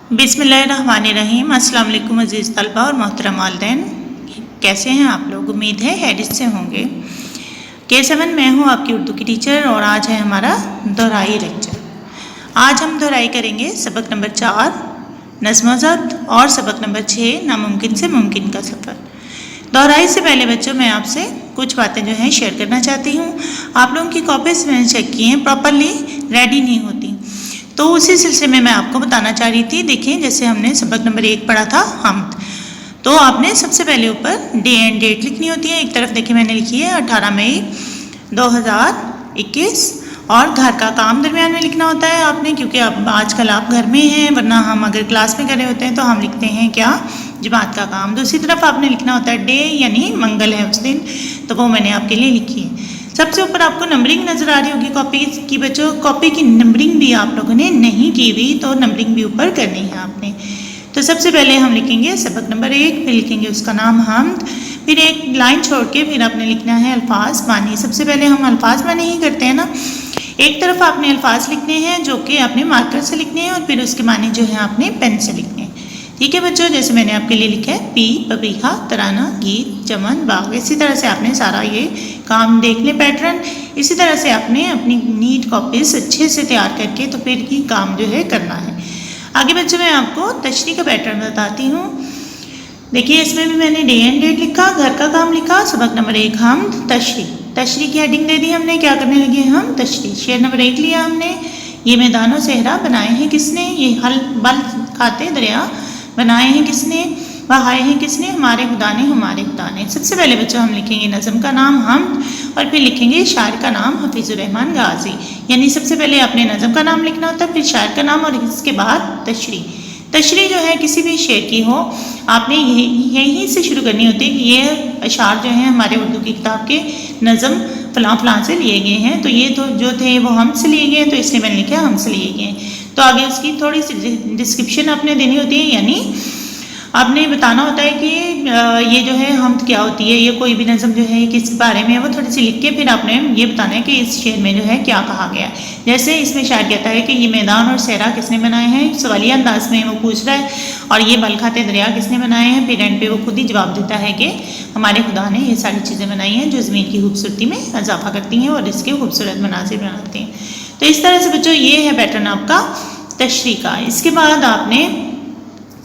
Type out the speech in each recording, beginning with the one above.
बिस्मिल्लाहिर्रहमानिर्रहीम। अस्सलाम वालेकुम अज़ीज़ तलबा और मोहतरम वालिदैन, कैसे हैं आप लोग? उम्मीद है खैरियत से होंगे। K7 मैं हूँ आपकी उर्दू की टीचर और आज है हमारा दोहराई लेक्चर। आज हम दोहराई करेंगे सबक नंबर 4 नज़्म व ज़ब्त और सबक नंबर 6 नामुमकिन से मुमकिन का सफ़र। दोहराई से पहले बच्चों मैं आपसे कुछ बातें जो हैं शेयर करना चाहती हूँ। आप लोगों की कॉपीज़ मैंने चेक की हैं, प्रॉपरली रेडी नहीं होती, तो उसी सिलसिले में मैं आपको बताना चाह रही थी। देखिए, जैसे हमने सबक नंबर 1 पढ़ा था हमद, तो आपने सबसे पहले ऊपर डे एंड डेट लिखनी होती है। एक तरफ देखिए मैंने लिखी है 18 मई 2021 और घर का काम दरमियान में लिखना होता है आपने, क्योंकि अब आजकल आप घर में हैं, वरना हम अगर क्लास में कर रहे होते हैं तो हम लिखते हैं क्या, जमात का काम। दूसरी तरफ आपने लिखना होता है डे, यानी मंगल है उस दिन, तो वो मैंने आपके लिए लिखी है। सबसे ऊपर आपको नंबरिंग नज़र आ रही होगी कॉपी की। बच्चों कॉपी की नंबरिंग भी आप लोगों ने नहीं की हुई, तो नंबरिंग भी ऊपर करनी है आपने। तो सबसे पहले हम लिखेंगे सबक नंबर 1, फिर लिखेंगे उसका नाम हमद, फिर एक लाइन छोड़ के फिर आपने लिखना है अल्फाज मानी। सबसे पहले हम अल्फाज मानी ही करते हैं ना। एक तरफ आपने अल्फाज लिखने हैं जो कि आपने मार्कर से लिखने हैं और फिर उसके मानी जो है आपने पेन से लिखने हैं। ठीक है बच्चों, जैसे मैंने आपके लिए लिखा है पी, पपीहा, तराना, गीत, चमन, बाग। इसी तरह से आपने सारा ये काम देख लें पैटर्न। इसी तरह से आपने अपनी नीट कॉपीज अच्छे से तैयार करके तो फिर ही काम जो है करना है। आगे बच्चों मैं आपको तशरीह का पैटर्न बताती हूँ। देखिए, इसमें भी मैंने डे एंड डेट लिखा, घर का काम लिखा, सबक नंबर 1 हमद, तशरीह की हेडिंग दे दी हमने। क्या करने लगे हम? तशरीह। शेर नंबर 1 लिया हमने, ये मैदानो सहरा बनाए हैं किसने, ये हल बल खाते दरिया बनाए हैं किसने, बहाए हैं किसने, हमारे खुदा ने, हमारे खुदा ने। सबसे पहले बच्चों हम लिखेंगे नज़म का नाम हमद और फिर लिखेंगे शायर का नाम हफीज़ुर रहमान गाजी। यानी सबसे पहले आपने नज़म का नाम लिखना होता है, फिर शायर का नाम और इसके बाद तशरीह। तशरीह जो है किसी भी शेर की हो, आपने यहीं से शुरू करनी होती है कि ये अशार जो हैं हमारे उर्दू की किताब के नज़म फलां फलां से लिए गए हैं, तो ये तो जो थे वो हम से लिए गए, तो इसलिए मैंने लिखा हम से लिए गए। तो आगे उसकी थोड़ी सी डिस्क्रिप्शन आपने देनी होती है, यानी आपने बताना होता है कि ये जो है हमद क्या होती है, ये कोई भी नज़म जो है किस बारे में है वो थोड़ी सी लिख के फिर आपने ये बताना है कि इस शेर में जो है क्या कहा गया है। जैसे इसमें शायर कहता है कि ये मैदान और सहरा किसने बनाए हैं, सवालिया अंदाज में वो पूछ रहा है, और ये बल खाते दरिया किसने बनाए हैं। फिर एंड पे वो खुद ही जवाब देता है कि हमारे खुदा ने ये सारी चीज़ें बनाई हैं जो ज़मीन की खूबसूरती में इजाफा करती हैं और इसके खूबसूरत मनाजिर बनाते हैं। तो इस तरह से बच्चों ये है पैटर्न आपका तशरीह का। इसके बाद आपने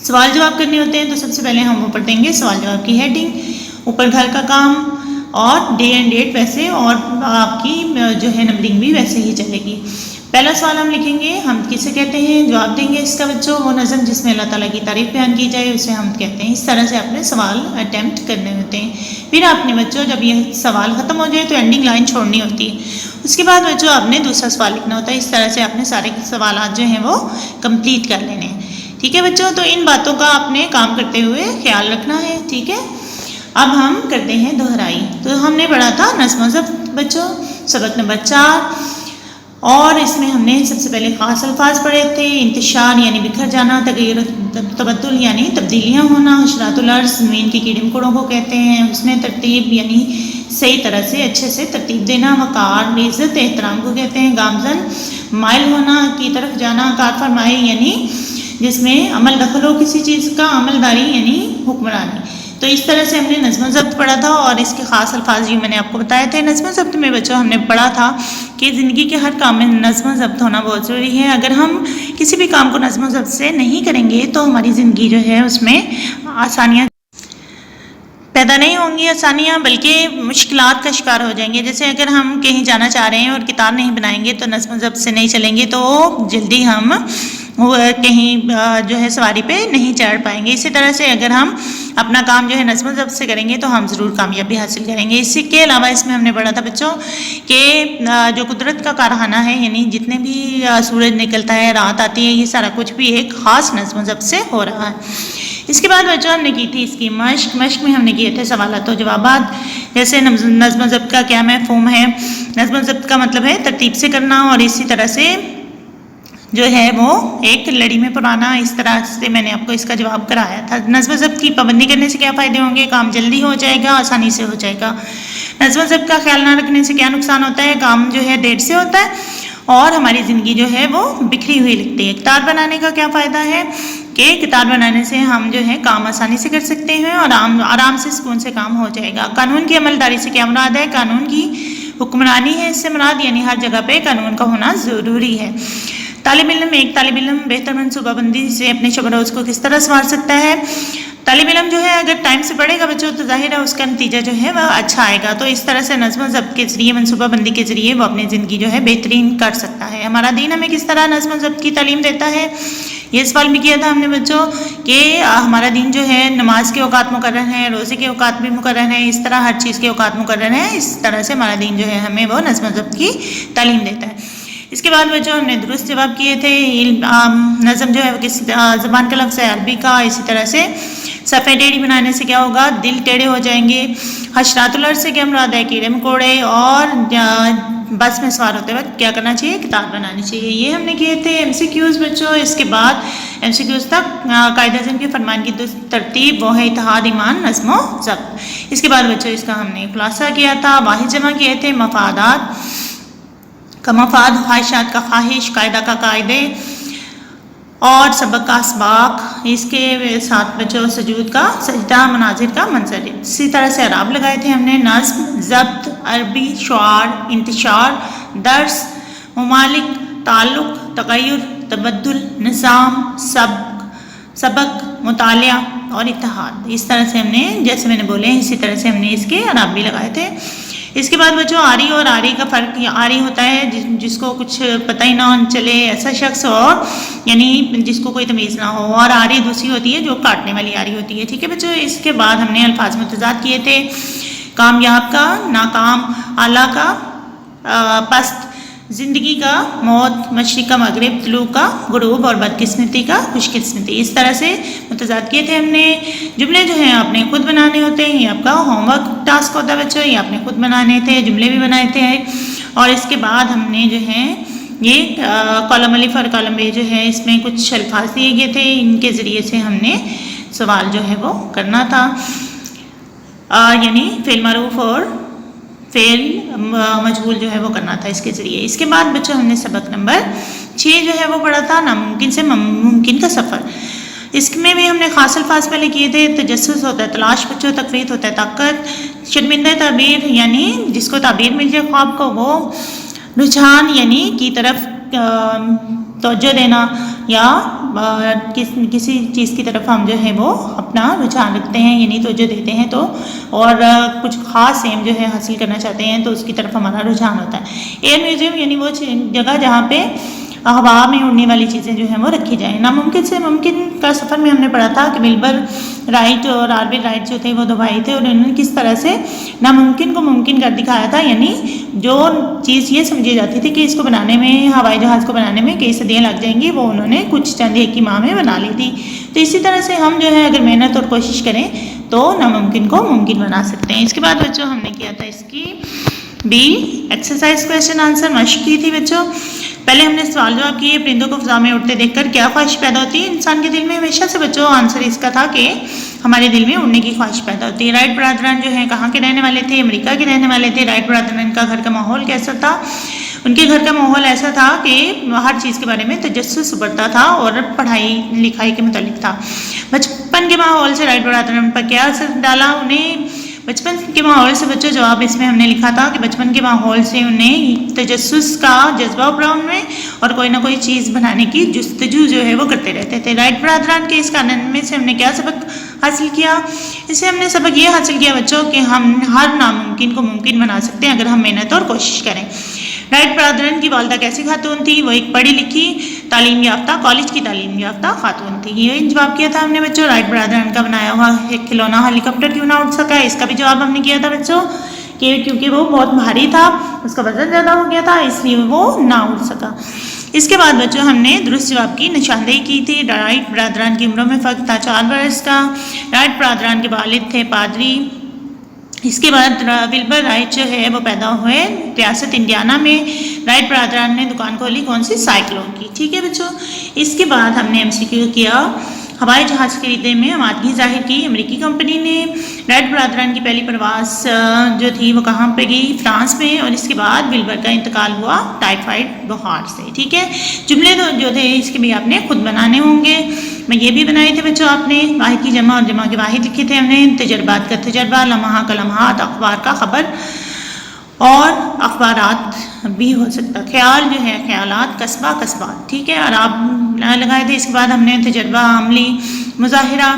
सवाल जवाब करने होते हैं, तो सबसे पहले हम ऊपर देंगे सवाल जवाब की हेडिंग, ऊपर घर का काम और डे एंड डेट वैसे, और आपकी जो है नंबरिंग भी वैसे ही चलेगी। पहला सवाल हम लिखेंगे हमद किसे कहते हैं, जवाब देंगे इसका बच्चों वो नज़म जिसमें अल्लाह ताला की तारीफ़ बयान की जाए उसे हमद कहते हैं। इस तरह से आपने सवाल अटैम्प्ट करने होते हैं। फिर आपने बच्चों जब ये सवाल ख़त्म हो जाए तो एंडिंग लाइन छोड़नी होती है। उसके बाद बच्चों आपने दूसरा सवाल लिखना होता है। इस तरह से आपने सारे सवाल जो हैं वो कंप्लीट कर लेने हैं। ठीक है बच्चों, तो इन बातों का आपने काम करते हुए ख्याल रखना है। ठीक है, अब हम करते हैं दोहराई। तो हमने पढ़ा था नज़्म व ज़ब्त बच्चों, सबक नंबर 4, और इसमें हमने सबसे पहले ख़ास अल्फाज पढ़े थे। इंतशार यानी बिखर जाना, तगय्युर तबद्दुल यानी तब्दीलियाँ होना, हशरातुल अर्ज़ ज़मीन के कीड़े मकोड़ों को कहते हैं, हुस्न तरतीब यानी सही तरह से अच्छे से तरतीब देना, वक़ार इज़्ज़त एहतराम को कहते हैं, गामज़न माइल होना की तरफ जाना, कार फरमाई यानी जिसमें अमल दखल हो किसी चीज़ का, अमलदारी यानी हुक्मरानी। तो इस तरह से हमने नज़्म ज़ब्त पढ़ा था और इसके ख़ास अल्फाज ये मैंने आपको बताए थे। नज़्म ज़ब्त में बच्चों हमने पढ़ा था कि ज़िंदगी के हर काम में नज़्म ज़ब्त होना बहुत ज़रूरी है। अगर हम किसी भी काम को नज़्म ज़ब्त से नहीं करेंगे तो हमारी ज़िंदगी जो है उसमें आसानियाँ पैदा नहीं होंगी, आसानियाँ बल्कि मुश्किलात का शिकार हो जाएंगे। जैसे अगर हम कहीं जाना चाह रहे हैं और किताब नहीं बनाएंगे तो नज़्म ज़ब्त से नहीं चलेंगे तो जल्दी हम कहीं जो है सवारी पे नहीं चढ़ पाएंगे। इसी तरह से अगर हम अपना काम जो है नज़्म ज़ब्त से करेंगे तो हम ज़रूर कामयाबी हासिल करेंगे। इसके अलावा इसमें हमने पढ़ा था बच्चों कि जो कुदरत का कारखाना है, यानी जितने भी सूरज निकलता है, रात आती है, ये सारा कुछ भी एक ख़ास नज़्म ज़ब्त से हो रहा है। इसके बाद बच्चों हमने की थी इसकी मश्क में हमने किए थे सवालात और जवाबात। जैसे नज़्म ज़ब्त का क्या मफ़हूम है, नज़्म ज़ब्त का मतलब है तरतीब से करना, और इसी तरह से जो है वो एक लड़ी में पुराना। इस तरह से मैंने आपको इसका जवाब कराया था। नज़्म ज़ब्त की पाबंदी करने से क्या फ़ायदे होंगे, काम जल्दी हो जाएगा, आसानी से हो जाएगा। नज़्म ज़ब्त का ख्याल ना रखने से क्या नुकसान होता है, काम जो है देर से होता है और हमारी ज़िंदगी जो है वो बिखरी हुई लगती है। किताब बनाने का क्या फ़ायदा है, کہ کتاب بنانے سے ہم جو ہے کام آسانی سے کر سکتے ہیں اور آرام سے سکون سے کام ہو جائے گا۔ قانون کی عملداری سے کیا مراد ہے؟ قانون کی حکمرانی ہے اس سے مراد، یعنی ہر جگہ پہ قانون کا ہونا ضروری ہے۔ ایک طالب علم بہتر منصوبہ بندی سے اپنے شب روز کو کس طرح سنوار سکتا ہے؟ طالب علم جو ہے اگر ٹائم سے پڑھے گا بچوں تو ظاہر ہے اس کا نتیجہ جو ہے وہ اچھا آئے گا، تو اس طرح سے نظم و ضبط کے ذریعے، منصوبہ بندی کے ذریعے وہ اپنی زندگی جو ہے بہترین کر سکتا ہے۔ ہمارا دین ہمیں کس طرح نظم و ضبط کی تعلیم دیتا ہے؟ یہ سوال بھی کیا تھا ہم نے بچوں کہ ہمارا دین جو ہے نماز کے اوقات مقرر ہیں، روزے کے اوقات بھی مقرر ہیں، اس طرح ہر چیز کے اوقات مقرر ہیں، اس طرح سے ہمارا دین جو ہے ہمیں وہ نظم و ضبط کی تعلیم دیتا ہے۔ اس کے بعد بچوں ہم نے درست جواب کیے تھے۔ نظم جو ہے وہ کس زبان کا لفظ ہے؟ عربی کا۔ اسی طرح سے صفحے ٹیڑھی بنانے سے کیا ہوگا؟ دل ٹیڑھے ہو جائیں گے۔ حشرات الارض سے کیا مراد ہے؟ کیڑے مکوڑے۔ اور بس میں سوار ہوتے وقت کیا کرنا چاہیے؟ کتاب بنانی چاہیے۔ یہ ہم نے کیے تھے ایم سی کیوز بچوں۔ اس کے بعد ایم سی کیوز تک قائد اعظم کے فرمان کی ترتیب وہ ہے اتحاد، ایمان، نظم و ضبط۔ اس کے بعد بچوں اس کا ہم نے خلاصہ کیا تھا، واحد جمع کیے تھے، مفادات کا مفاد، خواہشات کا خواہش، قاعدہ کا قاعدے، اور سبق کا اسباق۔ اس کے ساتھ بچوں سجود کا سجدہ، مناظر کا منظر۔ اسی طرح سے اعراب لگائے تھے ہم نے، نظم، ضبط، عربی، شعار، انتشار، درس، ممالک، تعلق، تغیر، تبدل، نظام، سبق، مطالعہ اور اتحاد۔ اس طرح سے ہم نے، جیسے میں نے بولے اسی طرح سے ہم نے اس کے اعراب بھی لگائے تھے۔ اس کے بعد بچوں آری اور آری کا فرق، آری ہوتا ہے جس کو کچھ پتہ ہی نہ چلے ایسا شخص، اور یعنی جس کو کوئی تمیز نہ ہو، اور آری دوسری ہوتی ہے جو کاٹنے والی آری ہوتی ہے، ٹھیک ہے بچوں۔ اس کے بعد ہم نے الفاظ متضاد کیے تھے، کامیاب کا، ناکام، اعلیٰ کا، پست، زندگی کا، موت، مشرق کا مغرب، طلوع کا غروب، اور بدقسمتی کا خوش قسمتی۔ اس طرح سے متضاد کیے تھے ہم نے۔ جملے جو ہیں آپ نے خود بنانے ہوتے ہیں، یہ آپ کا ہوم ورک ٹاسک ہوتا ہے بچوں، یہ آپ نے خود بنانے تھے، جملے بھی بنائے تھے۔ اور اس کے بعد ہم نے جو ہے یہ کالم الف اور کالم ب جو ہے اس میں کچھ الفاظ دیے گئے تھے، ان کے ذریعے سے ہم نے سوال جو ہے وہ کرنا تھا، یعنی فعل معروف اور فعل مجہول جو ہے وہ کرنا تھا اس کے ذریعے۔ اس کے بعد بچوں ہم نے سبق نمبر 6 جو ہے وہ پڑھا تھا، ناممکن سے ممکن کا سفر۔ اس میں بھی ہم نے خاص الفاظ پہلے کیے تھے، تجسس ہوتا ہے تلاش بچوں، تقویت ہوتا ہے طاقت، شرمندہ تعبیر یعنی جس کو تعبیر مل جائے خواب کو، وہ رجحان یعنی کی طرف توجہ دینا، یا کسی چیز کی طرف ہم جو ہے وہ اپنا رجحان رکھتے ہیں یعنی توجہ دیتے ہیں، تو اور کچھ خاص ایم جو ہے حاصل کرنا چاہتے ہیں تو اس کی طرف ہمارا رجحان ہوتا ہے۔ ایئر میوزیم یعنی وہ جگہ جہاں پہ ہوا میں اڑنے والی چیزیں جو ہیں وہ رکھی جائیں۔ ناممکن سے ممکن کا سفر میں ہم نے پڑھا تھا کہ ولبر رائٹ اور آربل رائٹ جو تھے وہ دو بھائی تھے، اور انہوں نے کس طرح سے ناممکن کو ممکن کر دکھایا تھا، یعنی جو چیز یہ سمجھی جاتی تھی کہ اس کو بنانے میں، ہوائی جہاز کو بنانے میں کئی صدیاں لگ جائیں گی، وہ انہوں نے کچھ چند ایک ہی ماہ میں بنا لی تھی۔ تو اسی طرح سے ہم جو ہے اگر محنت اور کوشش کریں تو ناممکن کو ممکن بنا سکتے ہیں۔ اس کے بعد بچوں ہم نے کیا تھا اس کی بی ایکسرسائز کویشچن آنسر مشق کی تھی بچوں۔ پہلے ہم نے سوال جواب کیے، پرندوں کو فضا میں اڑتے دیکھ کر کیا خواہش پیدا ہوتی ہے انسان کے دل میں؟ ہمیشہ سے بچوں آنسر اس کا تھا کہ ہمارے دل میں اڑنے کی خواہش پیدا ہوتی ہے۔ رائٹ برادران جو ہیں کہاں کے رہنے والے تھے؟ امریکہ کے رہنے والے تھے۔ رائٹ برادران کا گھر کا ماحول کیسا تھا؟ ان کے گھر کا ماحول ایسا تھا کہ ہر چیز کے بارے میں تجسس ابھرتا تھا اور پڑھائی لکھائی کے متعلق تھا۔ بچپن کے ماحول سے رائٹ برادران پر کیا اثر ڈالا انہیں؟ بچپن کے ماحول سے بچوں جواب اس میں ہم نے لکھا تھا کہ بچپن کے ماحول سے انہیں تجسس کا جذبہ ابھرا ان میں، اور کوئی نہ کوئی چیز بنانے کی جستجو جو ہے وہ کرتے رہتے تھے۔ رائٹ برادران کے اس کارنامے سے ہم نے کیا سبق حاصل کیا؟ اس سے ہم نے سبق یہ حاصل کیا بچوں کہ ہم ہر ناممکن کو ممکن بنا سکتے ہیں اگر ہم محنت اور کوشش کریں۔ رائٹ برادران کی والدہ کیسی خاتون تھی؟ وہ ایک پڑھی لکھی تعلیم یافتہ کالج کی تعلیم یافتہ خاتون تھی۔ یہ جواب کیا تھا ہم نے بچوں، رائٹ برادران کا بنایا ہوا ایک کھلونا ہیلی کاپٹر کیوں نہ اڑ سکا؟ اس کا بھی جواب ہم نے کیا تھا بچوں کہ کیونکہ وہ بہت بھاری تھا، اس کا وزن زیادہ ہو گیا تھا، اس لیے وہ نہ اڑ سکا۔ اس کے بعد بچوں ہم نے درست جواب کی نشاندہی کی تھی۔ رائٹ برادران کی عمروں میں فرق تھا 4 برس کا۔ رائٹ برادران کے والد تھے پادری۔ اس کے بعد ولبر رائٹ جو ہے وہ پیدا ہوئے ریاست انڈیانا میں۔ رائٹ برادران نے دکان کھولی کون سی؟ سائیکلوں کی، ٹھیک ہے بچوں۔ اس کے بعد ہم نے ایم سی کیو کیا، हवाई जहाज़ खरीदने में आमादगी जाहिर की अमेरिकी कंपनी ने। राइट बरदरान की पहली परवाज़ जो थी वो कहाँ पे गई, फ्रांस में, और इसके बाद विल्बर का इंतकाल हुआ टाइफाइड बुखार से। ठीक है, जुमले जो थे इसके भी आपने खुद बनाने होंगे। मैं ये भी बनाए थे बच्चों, आपने वाहिद की जमा और जमा के वाहिद लिखे थे हमने, तजर्बात का तजर्बा, लम्हा का लम्हात, अखबार का खबर और अखबारात भी हो सकता, ख्याल जो है ख्यालात, कस्बा कस्बात। ठीक है, और आप लगाए थे। इसके बाद हमने तजर्बा, अमली, मुजाहिरा,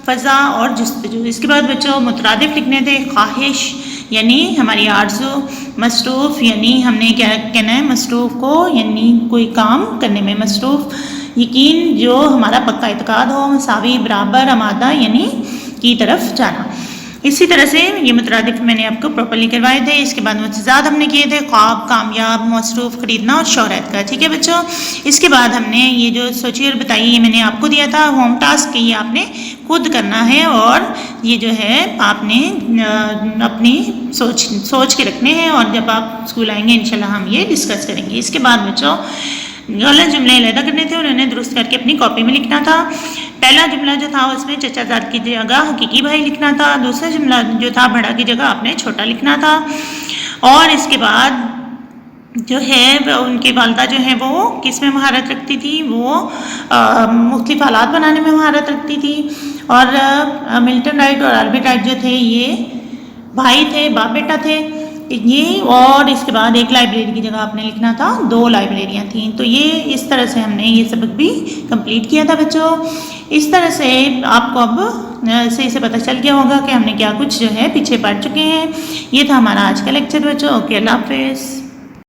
फ़ज़ा और जुस्तजू। इसके बाद बच्चों मुतरादिफ लिखने थे, ख्वाहिश यानी हमारी आरज़ू, मसरूफ़ यानी हमने क्या कहना है मसरूफ़ को यानी कोई काम करने में मसरूफ़, यकीन जो हमारा पक्का इत्क़ाद हो, मसावी बराबर, अमादा यानी की तरफ जाना। इसी तरह से ये मुतरादिफ मैंने आपको प्रॉपरली करवाए थे। इसके बाद मुतज़ाद हमने किए थे, ख्वाब, कामयाब, मसरूफ़, ख़रीदना और शोहरत का। ठीक है बच्चों, इसके बाद हमने ये जो सोचिए और बताइए ये मैंने आपको दिया था होम टास्क, ये आपने खुद करना है और ये जो है आपने अपनी सोच के रखने हैं और जब आप स्कूल आएंगे इंशाल्लाह हम ये डिस्कस करेंगे। इसके बाद बच्चों गलत जुमले अलहदा करने थे और उन्हें दुरुस्त करके अपनी कॉपी में लिखना था। पहला जुमला जो था उसमें चचाजाद की जगह हकीकी भाई लिखना था। दूसरा जुमला जो था बड़ा की जगह आपने छोटा लिखना था। और इसके बाद जो है उनकी वालदा जो है वो किस में महारत रखती थी, वो मुख्तलिफ हालात बनाने में महारत रखती थी। और मिल्टन राइट और अल्बर्ट राइट जो थे ये भाई थे, बाप बेटा थे ये। और इसके बाद एक लाइब्रेरी की जगह आपने लिखना था 2 लाइब्रेरियाँ थीं। तो ये इस तरह से हमने ये सबक भी कंप्लीट किया था बच्चों। इस तरह से आपको अब सही से पता चल गया होगा कि हमने क्या कुछ जो है पीछे पढ़ चुके हैं। ये था हमारा आज का लेक्चर बच्चों। ओके, अल्लाह हाफ़िज़।